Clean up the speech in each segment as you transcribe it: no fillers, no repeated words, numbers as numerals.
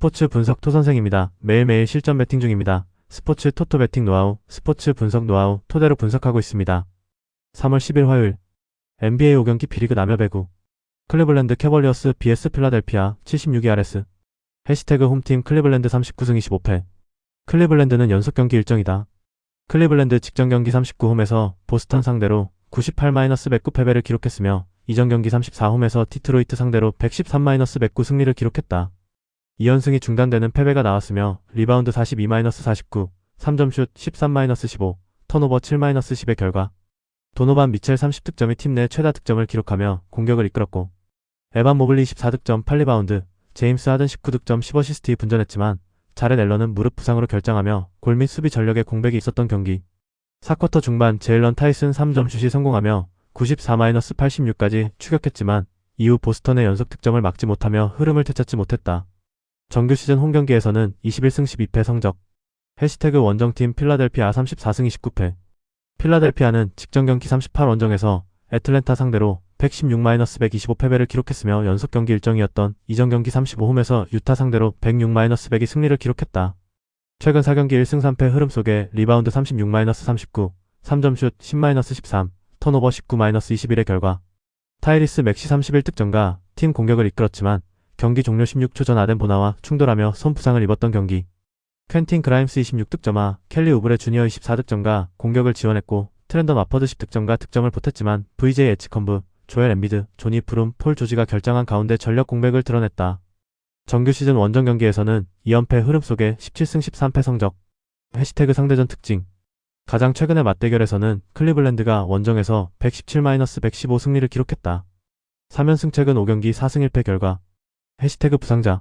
스포츠 분석 토선생입니다. 매일매일 실전 배팅 중입니다. 스포츠 토토 배팅 노하우, 스포츠 분석 노하우 토대로 분석하고 있습니다. 3월 10일 화요일 NBA 5경기 B리그 남여배구 클리블랜드 캐벌리어스 vs 필라델피아 76-2RS 해시태그 홈팀 클리블랜드 39승 25패 클리블랜드는 연속 경기 일정이다. 클리블랜드 직전 경기 39홈에서 보스턴 상대로 98-109 패배를 기록했으며 이전 경기 34홈에서 디트로이트 상대로 113-109 승리를 기록했다. 2연승이 중단되는 패배가 나왔으며 리바운드 42-49, 3점슛 13-15, 턴오버 7-10의 결과 도노반 미첼 30득점이 팀 내 최다 득점을 기록하며 공격을 이끌었고 에반 모블리 24득점 8리바운드, 제임스 하든 19득점 10어시스트에 분전했지만 자렛 앨런은 무릎 부상으로 결장하며 골 및 수비 전력에 공백이 있었던 경기 4쿼터 중반 제일런 타이슨 3점슛이 성공하며 94-86까지 추격했지만 이후 보스턴의 연속 득점을 막지 못하며 흐름을 되찾지 못했다. 정규 시즌 홈경기에서는 21승 12패 성적 해시태그 원정팀 필라델피아 34승 29패 필라델피아는 직전 경기 38원정에서 애틀랜타 상대로 116-125 패배를 기록했으며 연속 경기 일정이었던 이전 경기 35홈에서 유타 상대로 106-102 승리를 기록했다. 최근 4경기 1승 3패 흐름 속에 리바운드 36-39, 3점슛 10-13, 턴오버 19-21의 결과 타이리스 맥시 31득점과 팀 공격을 이끌었지만 경기 종료 16초 전 아덴 보나와 충돌하며 손 부상을 입었던 경기 퀸틴 그라임스 26득점과 켈리 우브레 주니어 24득점과 공격을 지원했고 트렌던 와퍼드 10득점과 득점을 보탰지만 VJ 에치컨브, 조엘 엠비드, 조니 브룸, 폴 조지가 결장한 가운데 전력 공백을 드러냈다. 정규 시즌 원정 경기에서는 2연패 흐름 속에 17승 13패 성적 해시태그 상대전 특징 가장 최근의 맞대결에서는 클리블랜드가 원정에서 117-115 승리를 기록했다. 3연승 최근 5경기 4승 1패 결과 해시태그 부상자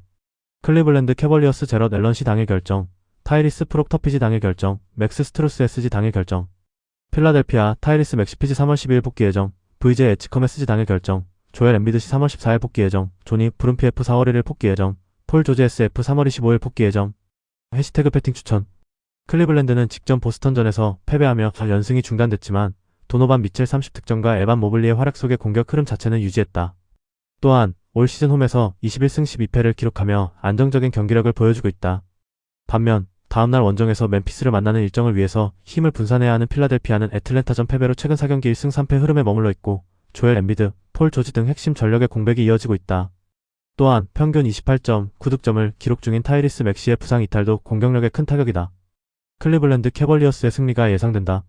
클리블랜드 캐벌리어스 제럿 앨런시 당일 결정 타이리스 프록터피지 당일 결정 맥스 스트루스 SG 당일 결정 필라델피아 타이리스 맥시피지 3월 12일 복귀 예정 VJ 에치컴 SG 당일 결정 조엘 엠비드시 3월 14일 복귀 예정 조니 브룸 PF 4월 1일 복귀 예정 폴 조지 SF 3월 25일 복귀 예정 해시태그 배팅 추천 클리블랜드는 직전 보스턴전에서 패배하며 연승이 중단됐지만 도노반 미첼 30득점과 에반 모블리의 활약 속에 공격 흐름 자체는 유지했다. 또한 올 시즌 홈에서 21승 12패를 기록하며 안정적인 경기력을 보여주고 있다. 반면 다음날 원정에서 멤피스를 만나는 일정을 위해서 힘을 분산해야 하는 필라델피아는 애틀랜타전 패배로 최근 4경기 1승 3패 흐름에 머물러 있고 조엘 엠비드, 폴 조지 등 핵심 전력의 공백이 이어지고 있다. 또한 평균 28.9득점을 기록 중인 타이리스 맥시의 부상 이탈도 공격력에 큰 타격이다. 클리블랜드 캐벌리어스의 승리가 예상된다.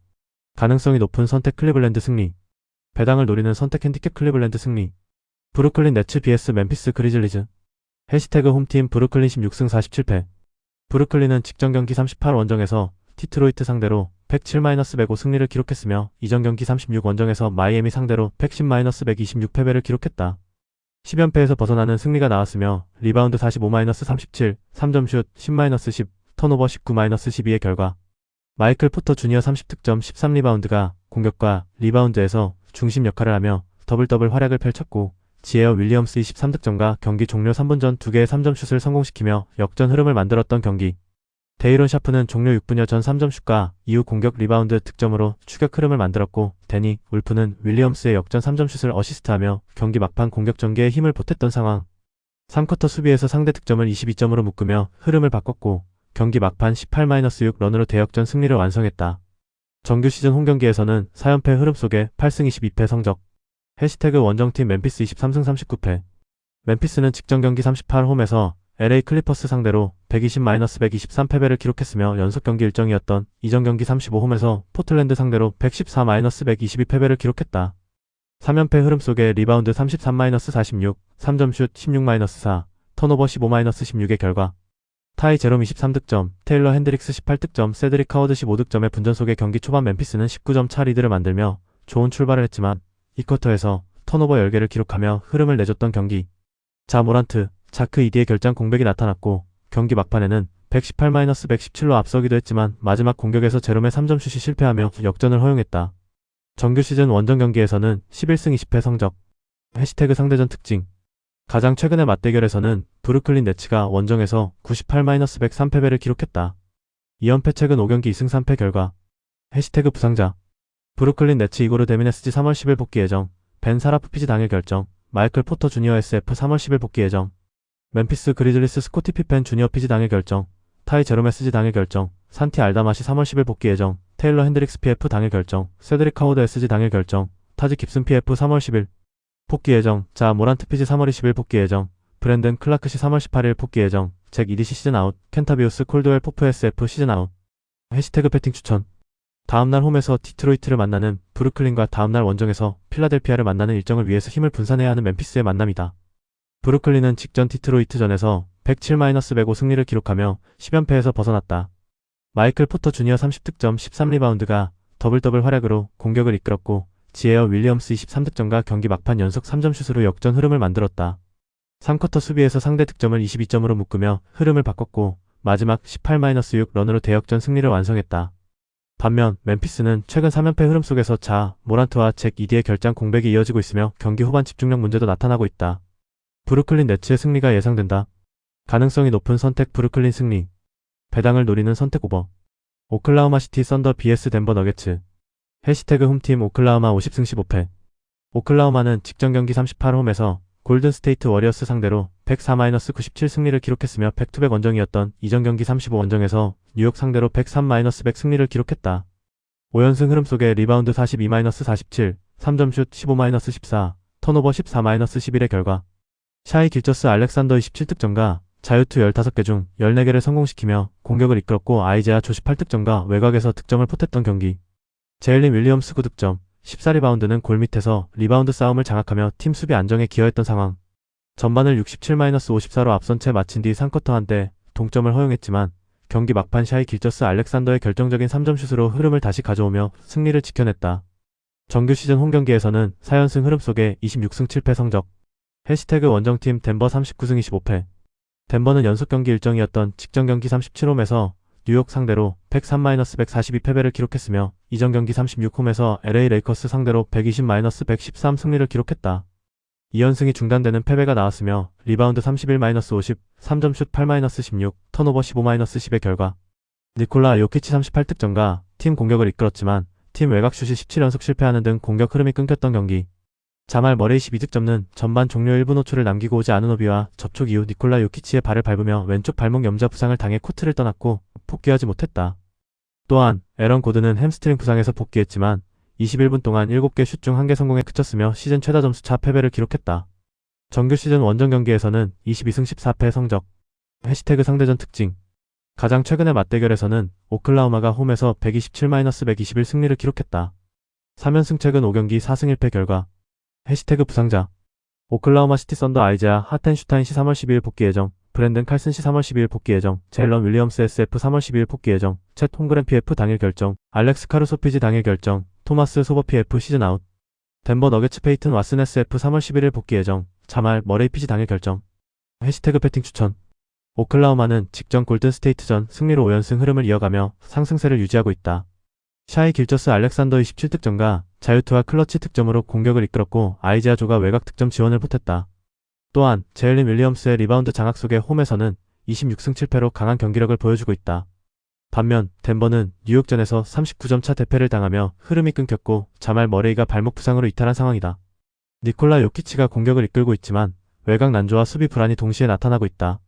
가능성이 높은 선택 클리블랜드 승리 배당을 노리는 선택 핸디캡 클리블랜드 승리 브루클린 네츠 vs 멤피스 그리즐리즈 해시태그 홈팀 브루클린 16승 47패 브루클린은 직전 경기 38원정에서 디트로이트 상대로 107-105 승리를 기록했으며 이전 경기 36원정에서 마이애미 상대로 110-126 패배를 기록했다. 10연패에서 벗어나는 승리가 나왔으며 리바운드 45-37, 3점슛 10-10, 턴오버 19-12의 결과 마이클 포터 주니어 30득점 13리바운드가 공격과 리바운드에서 중심 역할을 하며 더블더블 활약을 펼쳤고 지에어 윌리엄스 23득점과 경기 종료 3분 전 2개의 3점슛을 성공시키며 역전 흐름을 만들었던 경기 데이론 샤프는 종료 6분여 전 3점슛과 이후 공격 리바운드 득점으로 추격 흐름을 만들었고 데니 울프는 윌리엄스의 역전 3점슛을 어시스트하며 경기 막판 공격 전개에 힘을 보탰던 상황 3쿼터 수비에서 상대 득점을 22점으로 묶으며 흐름을 바꿨고 경기 막판 18-6 런으로 대역전 승리를 완성했다. 정규 시즌 홈경기에서는 4연패 흐름 속에 8승 22패 성적 해시태그 원정팀 멤피스 23승 39패 멤피스는 직전 경기 38홈에서 LA 클리퍼스 상대로 120-123 패배를 기록했으며 연속 경기 일정이었던 이전 경기 35홈에서 포틀랜드 상대로 114-122 패배를 기록했다. 3연패 흐름 속에 리바운드 33-46, 3점슛 16-4, 턴오버 15-16의 결과 타이 제롬 23득점, 테일러 핸드릭스 18득점, 세드릭 카워드 15득점의 분전 속에 경기 초반 멤피스는 19점 차 리드를 만들며 좋은 출발을 했지만 2쿼터에서 턴오버 10개를 기록하며 흐름을 내줬던 경기 자 모란트, 자크 이디의 결장 공백이 나타났고 경기 막판에는 118-117로 앞서기도 했지만 마지막 공격에서 제롬의 3점슛이 실패하며 역전을 허용했다. 정규 시즌 원정 경기에서는 11승 20패 성적 해시태그 상대전 특징 가장 최근의 맞대결에서는 브루클린 네츠가 원정에서 98-103 패배를 기록했다. 2연패 최근 5경기 2승 3패 결과 해시태그 부상자 브루클린 네츠 이고르 데미네스지 3월 10일 복귀 예정 벤 사라프피지 당일 결정 마이클 포터 주니어 SF 3월 10일 복귀 예정 멤피스 그리즐리스 스코티 피펜 주니어 피지 당일 결정, 타이 제롬 SG 당일 결정, 산티 알다마시 3월 10일 복귀 예정, 테일러 핸드릭스 PF 당일 결정, 세드릭 카우드 SG 당일 결정, 타지 깁슨 PF 3월 10일 복귀 예정, 자 모란트 피지 3월 20일 복귀 예정, 브랜든 클라크시 3월 18일 복귀 예정, 잭 EDC 시즌 아웃, 켄타비우스 콜드웰 포프 SF 시즌 아웃. 해시태그 배팅 추천. 다음날 홈에서 디트로이트를 만나는 브루클린과 다음날 원정에서 필라델피아를 만나는 일정을 위해서 힘을 분산해야 하는 멤피스의 만남이다. 브루클린은 직전 디트로이트전에서 107-105 승리를 기록하며 10연패에서 벗어났다. 마이클 포터 주니어 30득점 13리바운드가 더블더블 활약으로 공격을 이끌었고 지에어 윌리엄스 23득점과 경기 막판 연속 3점 슛으로 역전 흐름을 만들었다. 3쿼터 수비에서 상대 득점을 22점으로 묶으며 흐름을 바꿨고 마지막 18-6 런으로 대역전 승리를 완성했다. 반면 멤피스는 최근 3연패 흐름 속에서 자 모란트와 잭 이디의 결장 공백이 이어지고 있으며 경기 후반 집중력 문제도 나타나고 있다. 브루클린 네츠의 승리가 예상된다. 가능성이 높은 선택 브루클린 승리. 배당을 노리는 선택 오버. 오클라호마 시티 썬더 vs 덴버 너게츠. 해시태그 홈팀 오클라호마 50승 15패. 오클라호마는 직전 경기 38홈에서 골든 스테이트 워리어스 상대로 104-97 승리를 기록했으며 백투백 원정이었던 이전 경기 35원정에서 뉴욕 상대로 103-100 승리를 기록했다. 5연승 흐름 속에 리바운드 42-47, 3점슛 15-14, 턴오버 14-11의 결과 샤이 길저스 알렉산더 27득점과 자유투 15개 중 14개를 성공시키며 공격을 이끌었고 아이제아 조시 8득점과 외곽에서 득점을 포탰던 경기. 제일린 윌리엄스 9득점, 14리바운드는 골 밑에서 리바운드 싸움을 장악하며 팀 수비 안정에 기여했던 상황. 전반을 67-54로 앞선 채 마친 뒤 3쿼터 한때 동점을 허용했지만 경기 막판 샤이 길저스 알렉산더의 결정적인 3점슛으로 흐름을 다시 가져오며 승리를 지켜냈다. 정규 시즌 홈경기에서는 4연승 흐름 속에 26승 7패 성적. 해시태그 원정팀 덴버 39승 25패. 덴버는 연속 경기 일정이었던 직전 경기 37홈에서 뉴욕 상대로 103-142 패배를 기록했으며 이전 경기 36홈에서 LA 레이커스 상대로 120-113 승리를 기록했다. 2연승이 중단되는 패배가 나왔으며 리바운드 31-50, 3점슛 8-16, 턴오버 15-10의 결과 니콜라 요키치 38득점과 팀 공격을 이끌었지만 팀 외곽슛이 17연속 실패하는 등 공격 흐름이 끊겼던 경기. 자말 머레이 12득점는 전반 종료 1분 5초를 남기고 오지 않은 오비와 접촉 이후 니콜라 요키치의 발을 밟으며 왼쪽 발목 염좌 부상을 당해 코트를 떠났고 복귀하지 못했다. 또한 에런 고든은 햄스트링 부상에서 복귀했지만 21분 동안 7개 슛 중 1개 성공에 그쳤으며 시즌 최다 점수차 패배를 기록했다. 정규 시즌 원정 경기에서는 22승 14패 성적. 해시태그 상대전 특징. 가장 최근의 맞대결에서는 오클라호마가 홈에서 127-121 승리를 기록했다. 3연승 최근 5경기 4승 1패 결과. 해시태그 부상자. 오클라호마 시티 썬더 아이제아 하텐슈타인 시 3월 12일 복귀 예정, 브랜든 칼슨 시 3월 12일 복귀 예정, 제일런 윌리엄스 SF 3월 12일 복귀 예정, 챗 홈그램 PF 당일 결정, 알렉스 카루소 피지 당일 결정, 토마스 소버 PF 시즌 아웃. 덴버 너게츠 페이튼 왓슨 SF 3월 11일 복귀 예정, 자말 머레이 피지 당일 결정. 해시태그 배팅 추천. 오클라호마는 직전 골든 스테이트전 승리로 5연승 흐름을 이어가며 상승세를 유지하고 있다. 샤이 길저스 알렉산더 27득점과 자유투와 클러치 득점으로 공격을 이끌었고 아이제아조가 외곽 득점 지원을 보탰다. 또한 제일린 윌리엄스의 리바운드 장악 속에 홈에서는 26승 7패로 강한 경기력을 보여주고 있다. 반면 덴버는 뉴욕전에서 39점 차 대패를 당하며 흐름이 끊겼고 자말 머레이가 발목 부상으로 이탈한 상황이다. 니콜라 요키치가 공격을 이끌고 있지만 외곽 난조와 수비 불안이 동시에 나타나고 있다.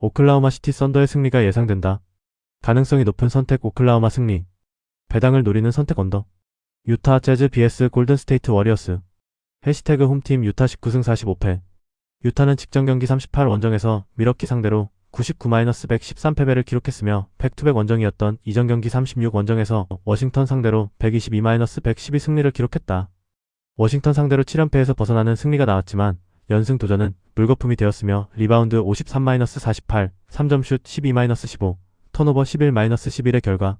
오클라호마 시티 썬더의 승리가 예상된다. 가능성이 높은 선택 오클라호마 승리. 배당을 노리는 선택 언더. 유타 재즈 vs 골든 스테이트 워리어스. 해시태그 홈팀 유타 19승 45패. 유타는 직전 경기 38 원정에서 미러키 상대로 99-113 패배를 기록했으며 백투백 원정이었던 이전 경기 36 원정에서 워싱턴 상대로 122-112 승리를 기록했다. 워싱턴 상대로 7연패에서 벗어나는 승리가 나왔지만 연승 도전은 물거품이 되었으며 리바운드 53-48, 3점슛 12-15, 턴오버 11-11의 결과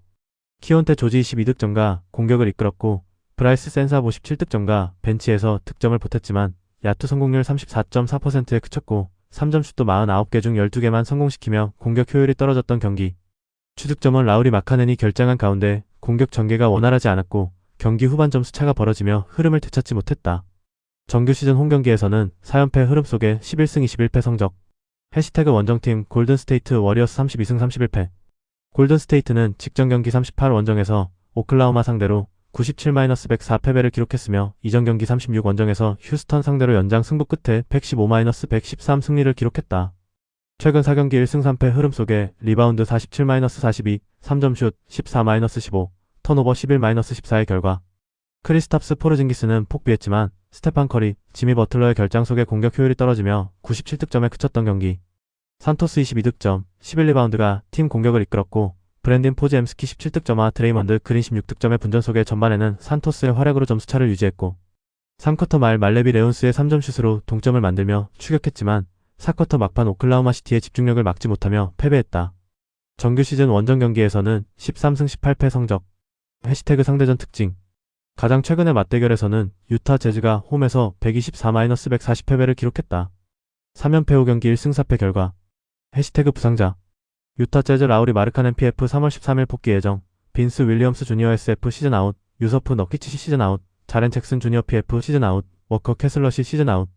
키온테 조지 22득점과 공격을 이끌었고 브라이스 센사 57득점과 벤치에서 득점을 보탰지만 야투 성공률 34.4%에 그쳤고 3점슛도 49개 중 12개만 성공시키며 공격 효율이 떨어졌던 경기. 추득점원 라우리 마카넨이 결장한 가운데 공격 전개가 원활하지 않았고 경기 후반 점수 차가 벌어지며 흐름을 되찾지 못했다. 정규 시즌 홈경기에서는 4연패 흐름 속에 11승 21패 성적. 해시태그 원정팀 골든스테이트 워리어스 32승 31패. 골든스테이트는 직전 경기 38 원정에서 오클라호마 상대로 97-104 패배를 기록했으며 이전 경기 36 원정에서 휴스턴 상대로 연장 승부 끝에 115-113 승리를 기록했다. 최근 4경기 1승 3패 흐름 속에 리바운드 47-42, 3점슛 14-15, 턴오버 11-14의 결과 크리스탑스 포르징기스는 폭비했지만 스테판 커리, 지미 버틀러의 결장 속에 공격 효율이 떨어지며 97득점에 그쳤던 경기. 산토스 22득점, 11리바운드가 팀 공격을 이끌었고 브랜딘 포지엠스키 17득점과 드레이먼드 그린 16득점의 분전 속에 전반에는 산토스의 활약으로 점수차를 유지했고 3쿼터 말 말레비 레온스의 3점슛으로 동점을 만들며 추격했지만 4쿼터 막판 오클라호마 시티의 집중력을 막지 못하며 패배했다. 정규 시즌 원정 경기에서는 13승 18패 성적. 해시태그 상대전 특징. 가장 최근의 맞대결에서는 유타 재즈가 홈에서 124-140패배를 기록했다. 3연패 후 경기 1승 4패 결과. 해시태그 부상자. 유타 재즈 라우리 마르카넨 PF 3월 13일 복귀 예정. 빈스 윌리엄스 주니어 SF 시즌 아웃. 유서프 너키치시 시즌 아웃. 자렌 잭슨 주니어 PF 시즌 아웃. 워커 캐슬러시 시즌 아웃.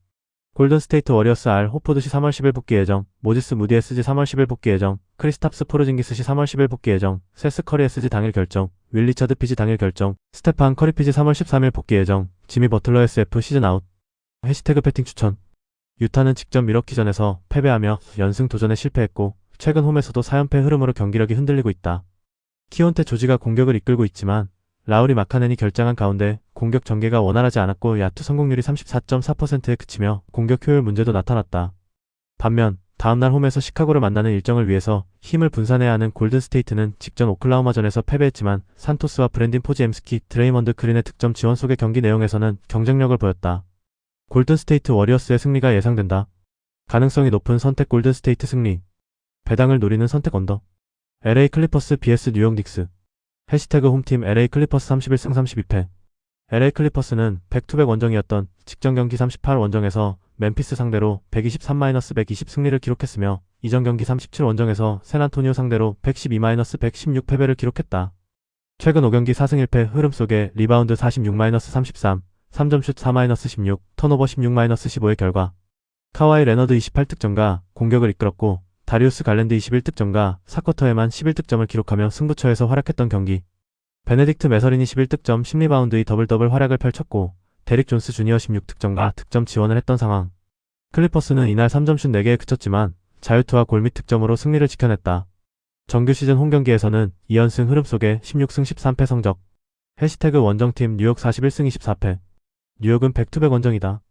골든 스테이트 워리어스 R 호포드시 3월 10일 복귀 예정. 모지스 무디 SG 3월 10일 복귀 예정. 크리스탑스 포르징기스시 3월 10일 복귀 예정. 세스 커리 SG 당일 결정. 윌 리처드 PG 당일 결정. 스테판 커리 PG 3월 13일 복귀 예정. 지미 버틀러 SF 시즌 아웃. 해시태그 패팅 추천. 유타는 직접 미러키전에서 패배하며 연승 도전에 실패했고 최근 홈에서도 4연패 흐름으로 경기력이 흔들리고 있다. 키온테 조지가 공격을 이끌고 있지만 라우리 마카넨이 결장한 가운데 공격 전개가 원활하지 않았고 야투 성공률이 34.4%에 그치며 공격 효율 문제도 나타났다. 반면 다음날 홈에서 시카고를 만나는 일정을 위해서 힘을 분산해야 하는 골든스테이트는 직전 오클라호마전에서 패배했지만 산토스와 브랜딘 포지엠스키, 드레이먼드 그린의 득점 지원 속의 경기 내용에서는 경쟁력을 보였다. 골든스테이트 워리어스의 승리가 예상된다. 가능성이 높은 선택 골든스테이트 승리. 배당을 노리는 선택 언더. LA 클리퍼스 vs 뉴욕 닉스. 해시태그 홈팀 LA 클리퍼스 31승 32패. LA 클리퍼스는 백투백 원정이었던 직전 경기 38 원정에서 멤피스 상대로 123-120 승리를 기록했으며 이전 경기 37 원정에서 샌안토니오 상대로 112-116 패배를 기록했다. 최근 5경기 4승 1패 흐름 속에 리바운드 46-33, 3점슛 4-16, 턴오버 16-15의 결과 카와이 레너드 28득점과 공격을 이끌었고 다리우스 갈랜드 21득점과 4쿼터에만 11득점을 기록하며 승부처에서 활약했던 경기. 베네딕트 메서린이 11득점 10리바운드의 더블더블 활약을 펼쳤고 데릭 존스 주니어 16득점과 득점 지원을 했던 상황. 클리퍼스는 이날 3점슛 4개에 그쳤지만 자유투와 골밑 득점으로 승리를 지켜냈다. 정규 시즌 홈경기에서는 2연승 흐름 속에 16승 13패 성적. 해시태그 원정팀 뉴욕 41승 24패. 뉴욕은 백투백 원정이다.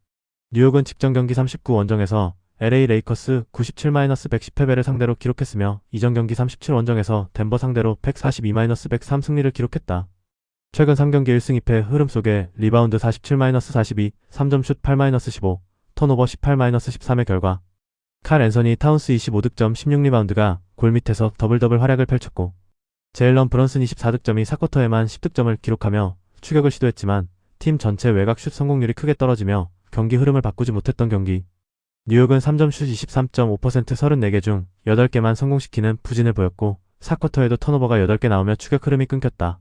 뉴욕은 직전 경기 39 원정에서 LA 레이커스 97-110패배를 상대로 기록했으며 이전 경기 37 원정에서 덴버 상대로 142-103 승리를 기록했다. 최근 3경기 1승 2패 흐름 속에 리바운드 47-42, 3점슛 8-15, 턴오버 18-13의 결과 칼 앤서니 타운스 25득점 16리바운드가 골밑에서 더블더블 활약을 펼쳤고 제일런 브런슨 24득점이 4쿼터에만 10득점을 기록하며 추격을 시도했지만 팀 전체 외곽 슛 성공률이 크게 떨어지며 경기 흐름을 바꾸지 못했던 경기. 뉴욕은 3점슛 23.5% 34개 중 8개만 성공시키는 부진을 보였고 4쿼터에도 턴오버가 8개 나오며 추격 흐름이 끊겼다.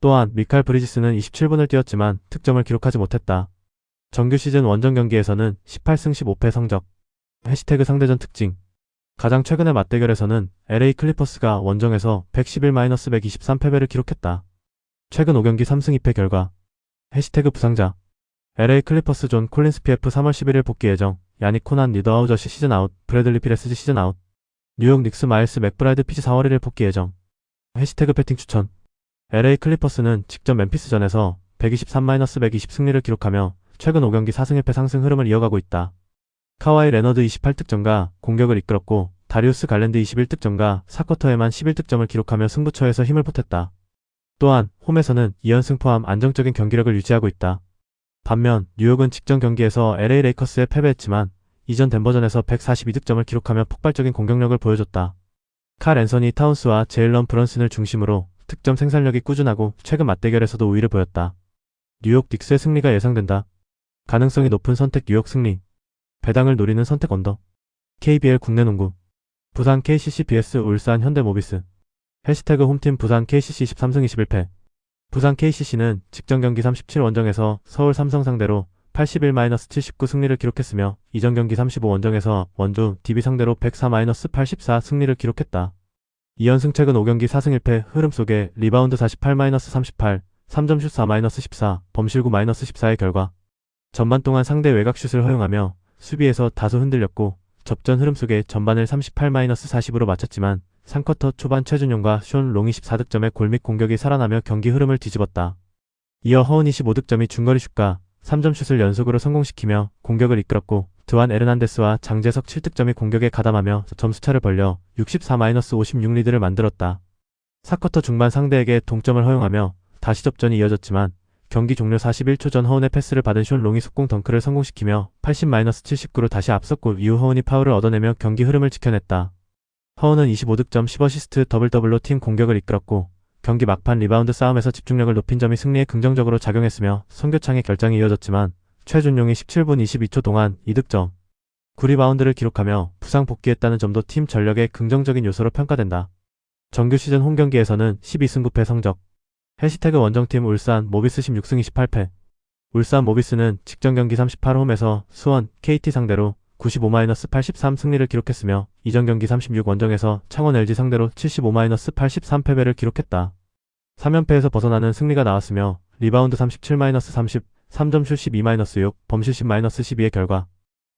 또한 미칼 브리지스는 27분을 뛰었지만 득점을 기록하지 못했다. 정규 시즌 원정 경기에서는 18승 15패 성적. 해시태그 상대전 특징. 가장 최근의 맞대결에서는 LA 클리퍼스가 원정에서 111-123 패배를 기록했다. 최근 5경기 3승 2패 결과. 해시태그 부상자. LA 클리퍼스 존 콜린스 PF 3월 11일 복귀 예정. 야닉 코난 니더하우저시 시즌 아웃. 브래들리 피레스지 시즌 아웃. 뉴욕 닉스 마일스 맥브라이드 피지 4월 1일 복귀 예정. 해시태그 패팅 추천. LA 클리퍼스는 직전 멤피스전에서 123-120 승리를 기록하며 최근 5경기 4승 1패 상승 흐름을 이어가고 있다. 카와이 레너드 28득점과 공격을 이끌었고 다리우스 갈랜드 21득점과 4쿼터에만 11득점을 기록하며 승부처에서 힘을 보탰다. 또한 홈에서는 2연승 포함 안정적인 경기력을 유지하고 있다. 반면 뉴욕은 직전 경기에서 LA 레이커스에 패배했지만 이전 덴버전에서 142득점을 기록하며 폭발적인 공격력을 보여줬다. 칼 앤서니 타운스와 제일런 브런슨을 중심으로 득점 생산력이 꾸준하고 최근 맞대결에서도 우위를 보였다. 뉴욕 닉스의 승리가 예상된다. 가능성이 높은 선택 뉴욕 승리. 배당을 노리는 선택 언더. KBL 국내 농구. 부산 KCC vs 울산 현대모비스. 해시태그 홈팀 부산 KCC 23승 21패. 부산 KCC는 직전 경기 37 원정에서 서울 삼성 상대로 81-79 승리를 기록했으며 이전 경기 35 원정에서 원주 DB 상대로 104-84 승리를 기록했다. 2연승 최근 5경기 4승 1패 흐름 속에 리바운드 48-38, 3점슛 4-14, 범실 9-14의 결과 전반 동안 상대 외곽슛을 허용하며 수비에서 다소 흔들렸고 접전 흐름 속에 전반을 38-40으로 마쳤지만 3쿼터 초반 최준용과 숀 롱 24득점의 골밑 공격이 살아나며 경기 흐름을 뒤집었다. 이어 허운 25득점이 중거리 슛과 3점 슛을 연속으로 성공시키며 공격을 이끌었고 드완 에르난데스와 장재석 7득점이 공격에 가담하며 점수차를 벌려 64-56 리드를 만들었다. 4쿼터 중반 상대에게 동점을 허용하며 다시 접전이 이어졌지만 경기 종료 41초 전 허운의 패스를 받은 숀 롱이 속공 덩크를 성공시키며 80-79로 다시 앞섰고 이후 허운이 파울을 얻어내며 경기 흐름을 지켜냈다. 허운은 25득점 10어시스트 더블더블로 팀 공격을 이끌었고 경기 막판 리바운드 싸움에서 집중력을 높인 점이 승리에 긍정적으로 작용했으며 손교창의 결장이 이어졌지만 최준용이 17분 22초 동안 2득점 9리바운드를 기록하며 부상 복귀했다는 점도 팀 전력의 긍정적인 요소로 평가된다. 정규 시즌 홈경기에서는 12승 9패 성적 해시태그 원정팀 울산 모비스 16승 28패 울산 모비스는 직전 경기 38홈에서 수원, KT 상대로 95-83 승리를 기록했으며 이전 경기 36 원정에서 창원 LG 상대로 75-83 패배를 기록했다. 3연패에서 벗어나는 승리가 나왔으며 리바운드 37-30, 3점 슛 12-6, 범실 10-12의 결과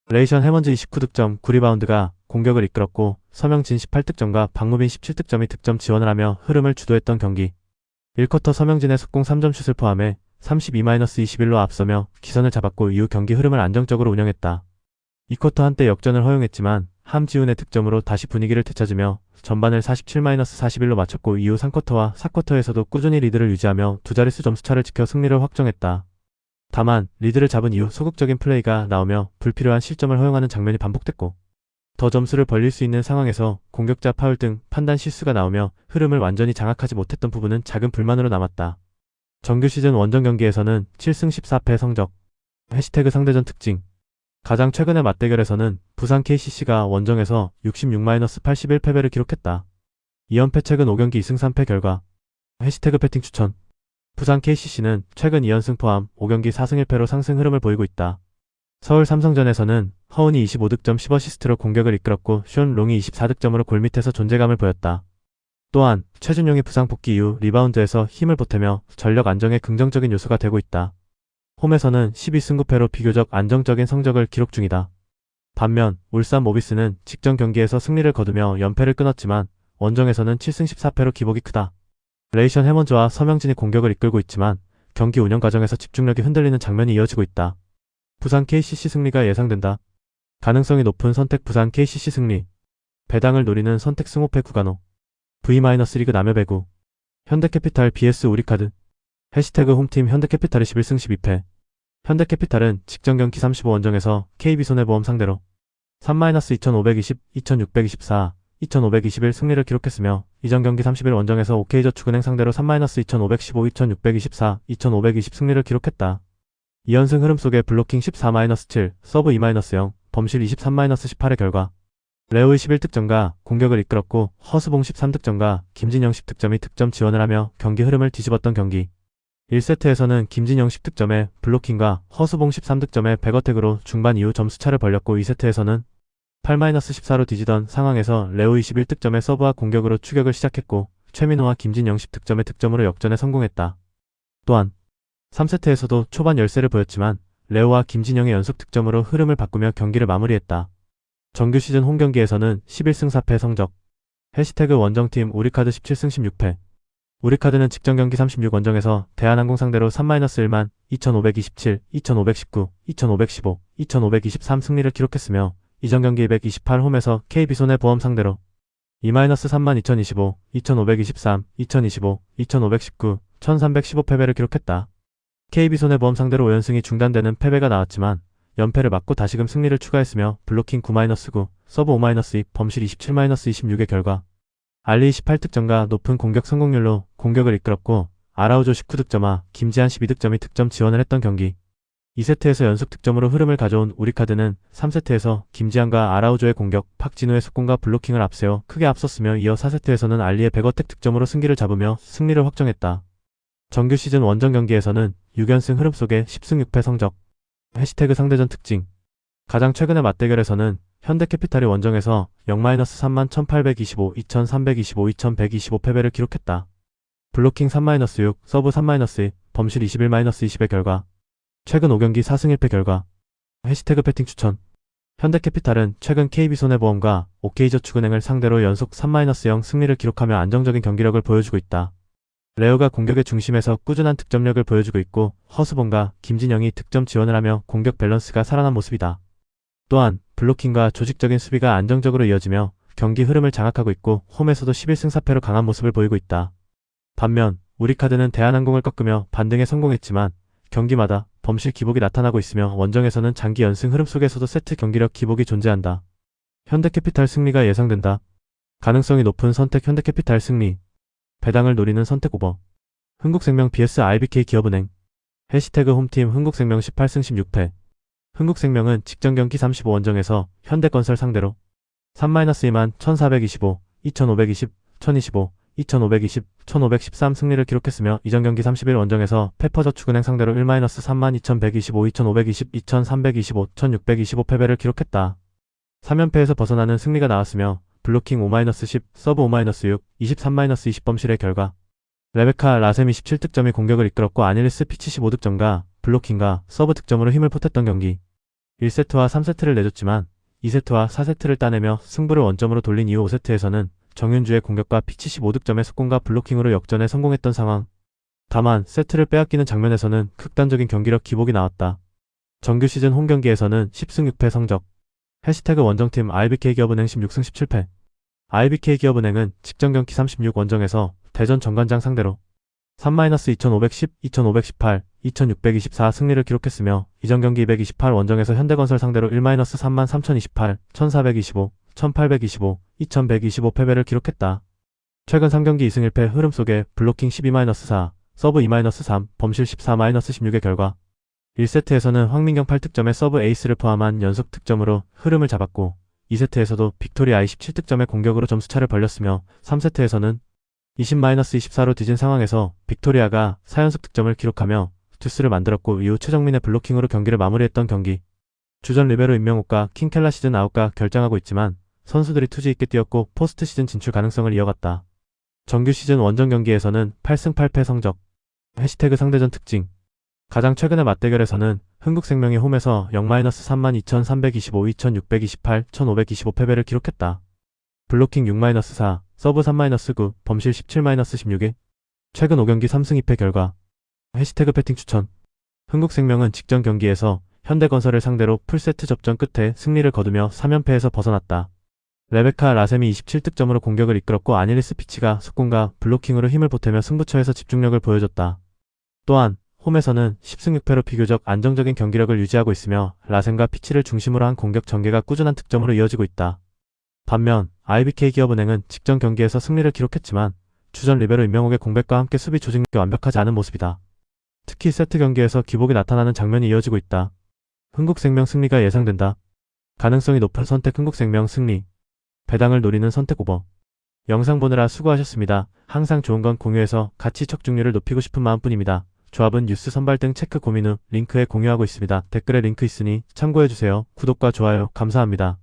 레이션 해먼즈 29득점 9리바운드가 공격을 이끌었고 서명진 18득점과 박무빈 17득점이 득점 지원을 하며 흐름을 주도했던 경기 1쿼터 서명진의 속공 3점 슛을 포함해 32-21로 앞서며 기선을 잡았고 이후 경기 흐름을 안정적으로 운영했다. 2쿼터 한때 역전을 허용했지만 함지훈의 득점으로 다시 분위기를 되찾으며 전반을 47-41로 마쳤고 이후 3쿼터와 4쿼터에서도 꾸준히 리드를 유지하며 두 자릿수 점수차를 지켜 승리를 확정했다. 다만 리드를 잡은 이후 소극적인 플레이가 나오며 불필요한 실점을 허용하는 장면이 반복됐고 더 점수를 벌릴 수 있는 상황에서 공격자 파울 등 판단 실수가 나오며 흐름을 완전히 장악하지 못했던 부분은 작은 불만으로 남았다. 정규 시즌 원정 경기에서는 7승 14패 성적 해시태그 상대전 특징 가장 최근의 맞대결에서는 부산 KCC가 원정에서 66-81 패배를 기록했다. 2연패 최근 5경기 2승 3패 결과 해시태그 배팅 추천 부산 KCC는 최근 2연승 포함 5경기 4승 1패로 상승 흐름을 보이고 있다. 서울 삼성전에서는 허운이 25득점 10어시스트로 공격을 이끌었고 숀 롱이 24득점으로 골밑에서 존재감을 보였다. 또한 최준용이 부상 복귀 이후 리바운드에서 힘을 보태며 전력 안정에 긍정적인 요소가 되고 있다. 홈에서는 12승 9패로 비교적 안정적인 성적을 기록 중이다. 반면 울산 모비스는 직전 경기에서 승리를 거두며 연패를 끊었지만 원정에서는 7승 14패로 기복이 크다. 레이션 해먼즈와 서명진이 공격을 이끌고 있지만 경기 운영 과정에서 집중력이 흔들리는 장면이 이어지고 있다. 부산 KCC 승리가 예상된다. 가능성이 높은 선택 부산 KCC 승리 배당을 노리는 선택 승호패 구간호 V-리그 남여배구 현대캐피탈 vs 우리카드 해시태그 홈팀 현대캐피탈이 11승 12패 현대캐피탈은 직전 경기 35원정에서 KB손해보험 상대로 3-2520, 2624, 2521 승리를 기록했으며 이전 경기 31원정에서 OK저축은행 상대로 3-2515, 2624, 2520 승리를 기록했다. 2연승 흐름 속에 블로킹 14-7, 서브 2-0, 범실 23-18의 결과 레오의 11득점과 공격을 이끌었고 허수봉 13득점과 김진영 10득점이 득점 지원을 하며 경기 흐름을 뒤집었던 경기 1세트에서는 김진영 10득점에 블로킹과 허수봉 13득점의 백어택으로 중반 이후 점수차를 벌렸고 2세트에서는 8-14로 뒤지던 상황에서 레오 21득점의 서브와 공격으로 추격을 시작했고 최민호와 김진영 10득점의 득점으로 역전에 성공했다. 또한 3세트에서도 초반 열세를 보였지만 레오와 김진영의 연속 득점으로 흐름을 바꾸며 경기를 마무리했다. 정규 시즌 홈경기에서는 11승 4패 성적 해시태그 원정팀 우리카드 17승 16패 우리카드는 직전 경기 36원정에서 대한항공 상대로 3-1만 2527, 2519, 2515, 2523 승리를 기록했으며 이전 경기 228홈에서 KB손해보험 상대로 2-3만 2025, 2523, 2025, 2519, 1315 패배를 기록했다. KB손해보험 상대로 5연승이 중단되는 패배가 나왔지만 연패를 막고 다시금 승리를 추가했으며 블로킹 9-9, 서브 5-2, 범실 27-26의 결과 알리 18득점과 높은 공격 성공률로 공격을 이끌었고 아라우조 19득점과 김지한 12득점이 득점 지원을 했던 경기 2세트에서 연속 득점으로 흐름을 가져온 우리카드는 3세트에서 김지한과 아라우조의 공격, 박진우의 속공과 블로킹을 앞세워 크게 앞섰으며 이어 4세트에서는 알리의 백어택 득점으로 승기를 잡으며 승리를 확정했다. 정규 시즌 원정 경기에서는 6연승 흐름 속에 10승 6패 성적 해시태그 상대전 특징 가장 최근의 맞대결에서는 현대캐피탈이 원정에서 0-3만 1825, 2325, 2125 패배를 기록했다. 블로킹 3-6, 서브 3-2, 범실 21-20의 결과 최근 5경기 4승 1패 결과 해시태그 배팅 추천 현대캐피탈은 최근 KB손해보험과 OK저축은행을 상대로 연속 3-0 승리를 기록하며 안정적인 경기력을 보여주고 있다. 레오가 공격의 중심에서 꾸준한 득점력을 보여주고 있고 허수봉과 김진영이 득점 지원을 하며 공격 밸런스가 살아난 모습이다. 또한 블로킹과 조직적인 수비가 안정적으로 이어지며 경기 흐름을 장악하고 있고 홈에서도 11승 4패로 강한 모습을 보이고 있다. 반면 우리카드는 대한항공을 꺾으며 반등에 성공했지만 경기마다 범실 기복이 나타나고 있으며 원정에서는 장기 연승 흐름 속에서도 세트 경기력 기복이 존재한다. 현대캐피탈 승리가 예상된다. 가능성이 높은 선택 현대캐피탈 승리. 배당을 노리는 선택 오버. 흥국생명 vs IBK 기업은행. 해시태그 홈팀 흥국생명 18승 16패. 흥국생명은 직전 경기 35원정에서 현대건설 상대로 3-2만 1425, 2520, 1025, 2520, 1513 승리를 기록했으며 이전 경기 31원정에서 페퍼저축은행 상대로 1-3만 2125, 2520, 2325, 1625 패배를 기록했다. 3연패에서 벗어나는 승리가 나왔으며 블로킹 5-10, 서브 5-6, 23-20 범실의 결과 레베카 라셈 27득점이 공격을 이끌었고 아닐리스 피 75득점과 블로킹과 서브 득점으로 힘을 보탰던 경기. 1세트와 3세트를 내줬지만 2세트와 4세트를 따내며 승부를 원점으로 돌린 이후 5세트에서는 정윤주의 공격과 피 75득점의 속공과 블로킹으로 역전에 성공했던 상황. 다만 세트를 빼앗기는 장면에서는 극단적인 경기력 기복이 나왔다. 정규 시즌 홈경기에서는 10승 6패 성적. 해시태그 원정팀 IBK 기업은행 16승 17패. IBK 기업은행은 직전 경기 36원정에서 대전 정관장 상대로 3-2510, 2518, 2624 승리를 기록했으며 이전 경기 228원정에서 현대건설 상대로 1-3만 3028, 1425, 1825, 2125 패배를 기록했다. 최근 3경기 2승 1패 흐름 속에 블로킹 12-4, 서브 2-3, 범실 14-16의 결과 1세트에서는 황민경 8득점의 서브 에이스를 포함한 연속 득점으로 흐름을 잡았고 2세트에서도 빅토리아의 17득점의 공격으로 점수차를 벌렸으며 3세트에서는 20-24로 뒤진 상황에서 빅토리아가 4연속 득점을 기록하며 듀스를 만들었고 이후 최정민의 블로킹으로 경기를 마무리했던 경기. 주전 리베로 임명욱과 킹켈라 시즌 아웃과 결정하고 있지만 선수들이 투지 있게 뛰었고 포스트 시즌 진출 가능성을 이어갔다. 정규 시즌 원정 경기에서는 8승 8패 성적. 해시태그 상대전 특징. 가장 최근의 맞대결에서는 흥국생명이 홈에서 0-3만 2325, 2628, 1525 패배를 기록했다. 블로킹 6-4, 서브 3-9, 범실 17-16에 최근 5경기 3승 2패 결과. 해시태그 배팅 추천. 흥국생명은 직전 경기에서 현대건설을 상대로 풀세트 접전 끝에 승리를 거두며 3연패에서 벗어났다. 레베카 라셈이 27득점으로 공격을 이끌었고 아닐리스 피치가 속공과 블로킹으로 힘을 보태며 승부처에서 집중력을 보여줬다. 또한 홈에서는 10승 6패로 비교적 안정적인 경기력을 유지하고 있으며 라셈과 피치를 중심으로 한 공격 전개가 꾸준한 득점으로 이어지고 있다. 반면 IBK 기업은행은 직전 경기에서 승리를 기록했지만 주전 리베로 임명욱의 공백과 함께 수비 조직력이 완벽하지 않은 모습이다. 특히 세트 경기에서 기복이 나타나는 장면이 이어지고 있다. 흥국생명 승리가 예상된다. 가능성이 높은 선택 흥국생명 승리. 배당을 노리는 선택 오버. 영상 보느라 수고하셨습니다. 항상 좋은 건 공유해서 가치 척중률을 높이고 싶은 마음뿐입니다. 조합은 뉴스 선발 등 체크 고민 후 링크에 공유하고 있습니다. 댓글에 링크 있으니 참고해주세요. 구독과 좋아요 감사합니다.